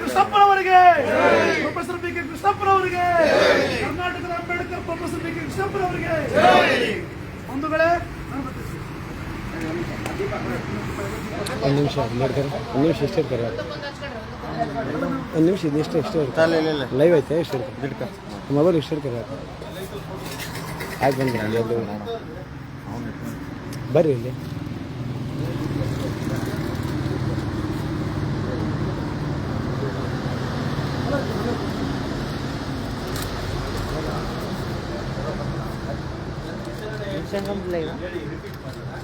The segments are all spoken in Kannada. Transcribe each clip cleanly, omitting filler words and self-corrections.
ಕೃಷ್ಣಪ್ಪನವರಿಗೆ, ಪ್ರೊಫೆಸರ್ ಬಿ ಕೆ ಕೃಷ್ಣಪ್ಪನವರಿಗೆ, ಕರ್ನಾಟಕದ ಅಂಬೇಡ್ಕರ್ ಪ್ರೊಫೆಸರ್ ಬಿ ಕೆ ಕೃಷ್ಣಪ್ಪನವರಿಗೆ. ಬಂಧುಗಳೇ, ಒಂದು ನಿಮಿಷ ಎಷ್ಟು ಇರ್ತಾರೆ? ಒಂದು ನಿಮಿಷ ಎಷ್ಟು ಇರ್ತಾರೆ? ಲೈವ್ ಐತೆ ಎಷ್ಟು ಇರ್ತಾರೆ? ಮೊಬೈಲ್ ಎಷ್ಟು ಇರ್ತಾರೆ? ಆಯ್ತು ಬಂದ್ರಿ ಅಲ್ಲಿ ಬರ್ರಿ ಇಲ್ಲಿ.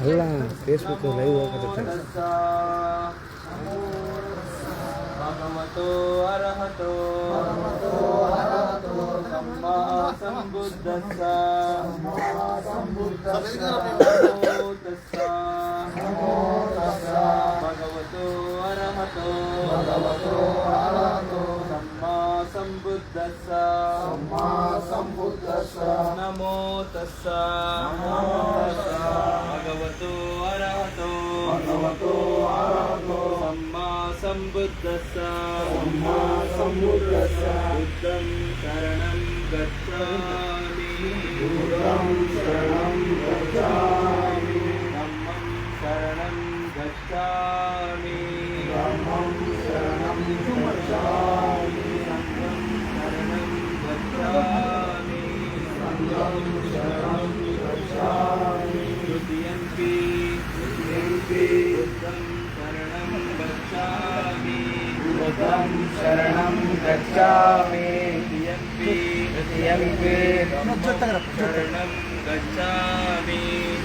ಅಲ್ಲ ಫೇಸ್ಬುಕ್ ಲೈವ್ ಹೋಗುತ್ತೆ. ಭಗವತೋ ಅರ್ಹತೋ ಸಮ್ಮಾ ಸಂಬುದ್ಧಸ್ಸ ಭಗವತೋ ಅರ್ಹತೋ ಸಮ್ಮಾ ಸಂಬುದ್ಧಸ್ಸ ನಮೋ ತಸ್ಸ ಭಗವತೋ ಅರ್ಹತೋ ಸಮ್ಮಾ ಸಂಬುದ್ಧಸ್ಸ ಬುದ್ಧಂ ಶರಣಂ ಗಚ್ಛಾಮಿ ಧಮ್ಮಂ ಶರಣಂ ಗಚ್ಛಾಮಿ ಸಂಘಂ ಶರಣಂ ಗಚ್ಛಾಮಿ ದ್ವಿತೀಯಂಪಿ बुद्धं शरणं गच्छामि द्वितीयंपि शरणं गच्छामि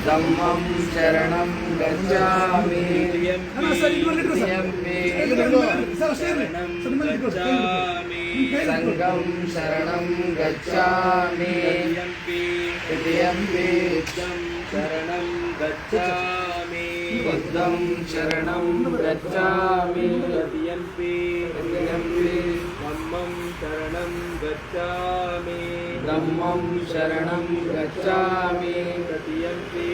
धम्मं शरणं गच्छामि तृतीयंपि शरणं गच्छामि संघं शरणं गच्छामि तृतीयंपि शरणं गच्छामि बुद्धं शरणं गच्छामि तृतीयंपि धम्मं शरणं गच्छामि धम्मं शरणं गच्छामि तृतीयंपि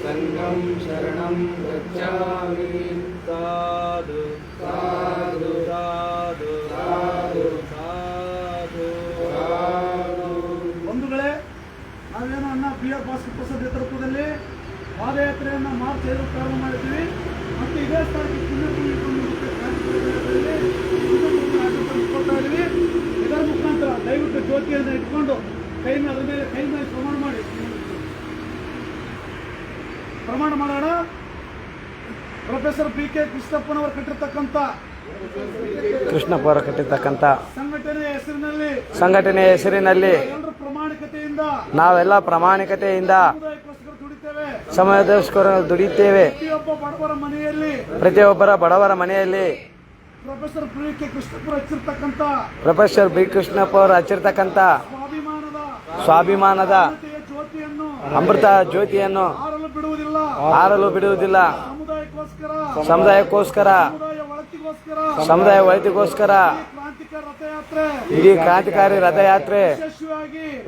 संघं शरणं गच्छामि साधु साधु साधु साधु साधु. ಬಂಧುಗಳೇ, ನಾವೇನೋ ಬಿ ಆರ್ ಭಾಸ್ಕರ್ ಪ್ರಸಾದ್ ನೇತೃತ್ವದಲ್ಲಿ ಪಾದಯಾತ್ರೆಯನ್ನು ಮಾರ್ಚ್ 5 ಪ್ರಾರಂಭ ಮಾಡಿದ್ದೀವಿ ಮತ್ತು ಇದೇ ಸ್ಥಳಕ್ಕೆ ಕೊಡ್ತಾ ಇದ್ದೀವಿ. ಇದರ ಮುಖಾಂತರ ದಯವಿಟ್ಟು ಜ್ಯೋತಿಯನ್ನು ಇಟ್ಕೊಂಡು ಅದರ ಮೇಲೆ ಕೈ ಮೇಲೆ ಪ್ರಮಾಣ ಮಾಡೋಣ. ಪ್ರೊಫೆಸರ್ ಬಿ ಕೆ ಕೃಷ್ಣಪ್ಪನವರು ಕಟ್ಟಿರ್ತಕ್ಕಂಥ ಸಂಘಟನೆಯ ಹೆಸರಿನಲ್ಲಿ ನಾವೆಲ್ಲ ಪ್ರಾಮಾಣಿಕತೆಯಿಂದ ಸಮಯದೋಸ್ಕರ ದುಡಿತೇವೆ. ಪ್ರತಿಯೊಬ್ಬರ ಬಡವರ ಮನೆಯಲ್ಲಿ ಪ್ರೊಫೆಸರ್ ಬಿ ಕೃಷ್ಣಪ್ಪ ಅವರು ಹಚ್ಚಿರ್ತಕ್ಕಂಥ ಸ್ವಾಭಿಮಾನದ ಅಮೃತ ಜ್ಯೋತಿಯನ್ನು ಆರಲು ಬಿಡುವುದಿಲ್ಲ. ಸಮುದಾಯಕ್ಕೋಸ್ಕರ ಸಮುದಾಯ ಒಳಿತಿಗೋಸ್ಕರ ಇಡೀ ಕ್ರಾಂತಿಕಾರಿ ರಥಯಾತ್ರೆ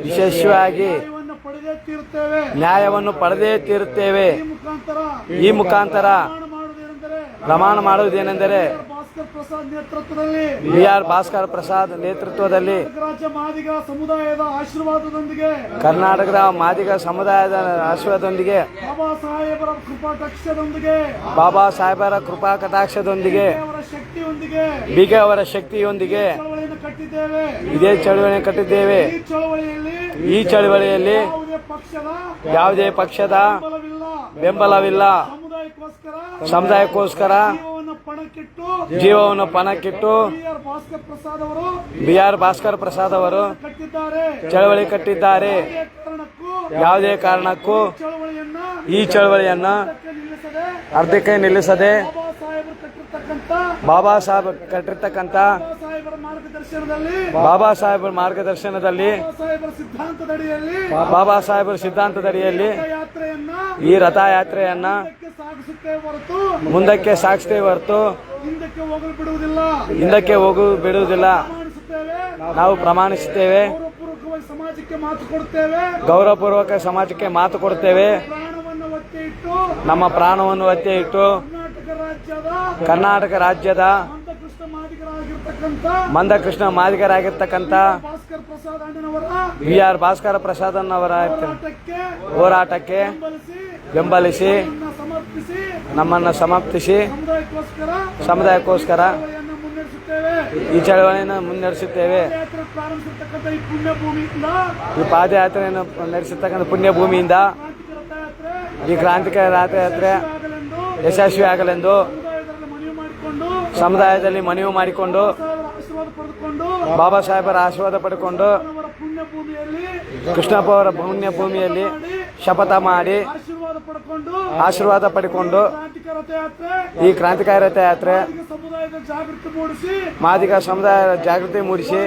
ಯಶಸ್ವಿಯಾಗಿ ನ್ಯಾಯವನ್ನು ಪಡೆದೇ ತೀರುತ್ತೇವೆ. ಈ ಮುಖಾಂತರ ಪ್ರಮಾಣ ಮಾಡುವುದೇನೆಂದರೆ ಬಿ ಆರ್ ಭಾಸ್ಕರ್ ಪ್ರಸಾದ್ ನೇತೃತ್ವದಲ್ಲಿ ಕರ್ನಾಟಕದ ಮಾದಿಗ ಸಮುದಾಯದ ಆಶೀರ್ವಾದದೊಂದಿಗೆ ಬಾಬಾ ಸಾಹೇಬರ ಕೃಪಾ ಕಟಾಕ್ಷದೊಂದಿಗೆ ಬಿಕೆ ಅವರ ಶಕ್ತಿಯೊಂದಿಗೆ ಇದೇ ಚಳವಳಿ ಕಟ್ಟಿದ್ದೇವೆ. ಈ ಚಳವಳಿಯಲ್ಲಿ ಯಾವುದೇ ಪಕ್ಷದ ಬೆಂಬಲವಿಲ್ಲ. ಸಮುದಾಯಕ್ಕೋಸ್ಕರ ಜೀವವನ್ನು ಪಣಕ್ಕಿಟ್ಟು ಬಿ ಆರ್ ಭಾಸ್ಕರ್ ಪ್ರಸಾದ್ ಅವರು ಚಳವಳಿ ಕಟ್ಟಿದ್ದಾರೆ. ಯಾವುದೇ ಕಾರಣಕ್ಕೂ ಈ ಚಳವಳಿಯನ್ನು ಅರ್ಧಕ್ಕೆ ನಿಲ್ಲಿಸದೆ ಬಾಬಾ ಸಾಹೇಬ್ ಕಟ್ಟಿರ್ತಕ್ಕಂಥ ಬಾಬಾ ಸಾಹೇಬರ ಮಾರ್ಗದರ್ಶನದಲ್ಲಿ ಬಾಬಾ ಸಾಹೇಬರ ಸಿದ್ಧಾಂತದಡಿಯಲ್ಲಿ ಈ ರಥಯಾತ್ರೆಯನ್ನ ಮುಂದಕ್ಕೆ ಸಾಗಿಸ್ತೇವೆ ಹೊರತು ಹಿಂದಕ್ಕೆ ಹೋಗಲು ಬಿಡುವುದಿಲ್ಲ. ನಾವು ಪ್ರಮಾಣಿಸುತ್ತೇವೆ. ಗೌರವಪೂರ್ವಕ ಸಮಾಜಕ್ಕೆ ಮಾತು ಕೊಡುತ್ತೇವೆ. ನಮ್ಮ ಪ್ರಾಣವನ್ನು ಒತ್ತೆ ಇಟ್ಟು ಕರ್ನಾಟಕ ರಾಜ್ಯದ ಮಂದಕೃಷ್ಣ ಮಾದಿಗರಾಗಿರ್ತಕ್ಕಂಥ BR ಭಾಸ್ಕರ ಪ್ರಸಾದನವರ ಹೋರಾಟಕ್ಕೆ ಬೆಂಬಲಿಸಿ ನಮ್ಮನ್ನು ಸಮರ್ಪಿಸಿ ಸಮುದಾಯಕ್ಕೋಸ್ಕರ ಈ ಚಳವಳಿಯನ್ನು ಮುನ್ನಡೆಸುತ್ತೇವೆ. ಈ ಪಾದಯಾತ್ರೆಯನ್ನು ನಡೆಸತಕ್ಕಂಥ ಪುಣ್ಯ ಭೂಮಿಯಿಂದ ಈ ಕ್ರಾಂತಿಕಾರಿ ರಥಯಾತ್ರೆ ಯಶಸ್ವಿ ಆಗಲೆಂದು ಸಮುದಾಯದಲ್ಲಿ ಮನವಿ ಮಾಡಿಕೊಂಡು ಬಾಬಾ ಸಾಹೇಬರ ಆಶೀರ್ವಾದ ಪಡೆದುಕೊಂಡು ಕೃಷ್ಣಪ್ಪ ಅವರ ಪುಣ್ಯ ಭೂಮಿಯಲ್ಲಿ ಶಪಥ ಮಾಡಿ ಆಶೀರ್ವಾದ ಪಡೆದುಕೊಂಡು ಈ ಕ್ರಾಂತಿಕಾರಿ ರಥಯಾತ್ರೆ ಮಾದಿಗ ಸಮುದಾಯದ ಜಾಗೃತಿ ಮೂಡಿಸಿ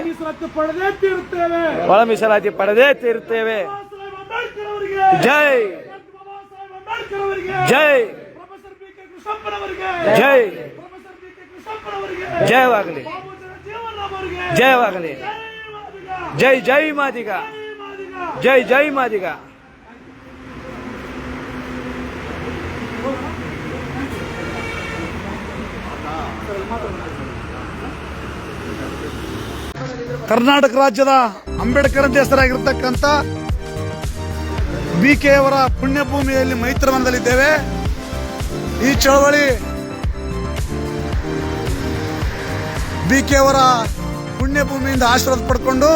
ಒಳ ಮೀಸಲಾತಿ ಪಡೆದೇ ತೀರುತ್ತೇವೆ. ಜೈ ಜೈ ಜೈ ಜಯವಾಗಲಿ ಜಯವಾಗಲಿ. ಜೈ ಜೈ ಮಾದಿಗ, ಜೈ ಜೈ ಮಾದಿಗ. ಕರ್ನಾಟಕ ರಾಜ್ಯದ ಅಂಬೇಡ್ಕರ್ ಅಂತ ಹೆಸರಾಗಿರ್ತಕ್ಕಂಥ BK ಅವರ ಪುಣ್ಯಭೂಮಿಯಲ್ಲಿ ಮೈತ್ರವನದಲ್ಲಿದ್ದೇವೆ. ಈ ಚಳವಳಿ BK ಅವರ ಪುಣ್ಯಭೂಮಿಯಿಂದ ಆಶೀರ್ವಾದ ಪಡ್ಕೊಂಡು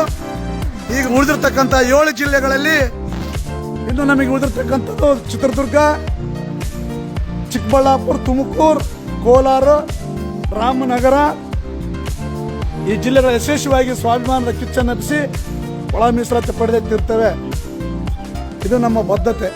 ಈಗ ಉಳಿದಿರ್ತಕ್ಕಂಥ 7 ಜಿಲ್ಲೆಗಳಲ್ಲಿ ಇನ್ನು ನಮಗೆ ಉಳಿದಿರ್ತಕ್ಕಂಥದ್ದು ಚಿತ್ರದುರ್ಗ, ಚಿಕ್ಕಬಳ್ಳಾಪುರ, ತುಮಕೂರು, ಕೋಲಾರ, ರಾಮನಗರ ಈ ಜಿಲ್ಲೆಗಳ ಯಶಸ್ವಿಯಾಗಿ ಸ್ವಾಭಿಮಾನದ ಕಿಚ್ಚನ್ನಪ್ಪಿಸಿ ಒಳ ಮೀಸಲಾತಿ ಪಡೆದೇ ತೀರ್ತೇವೆ. ಇದು ನಮ್ಮ ಬದ್ಧತೆ.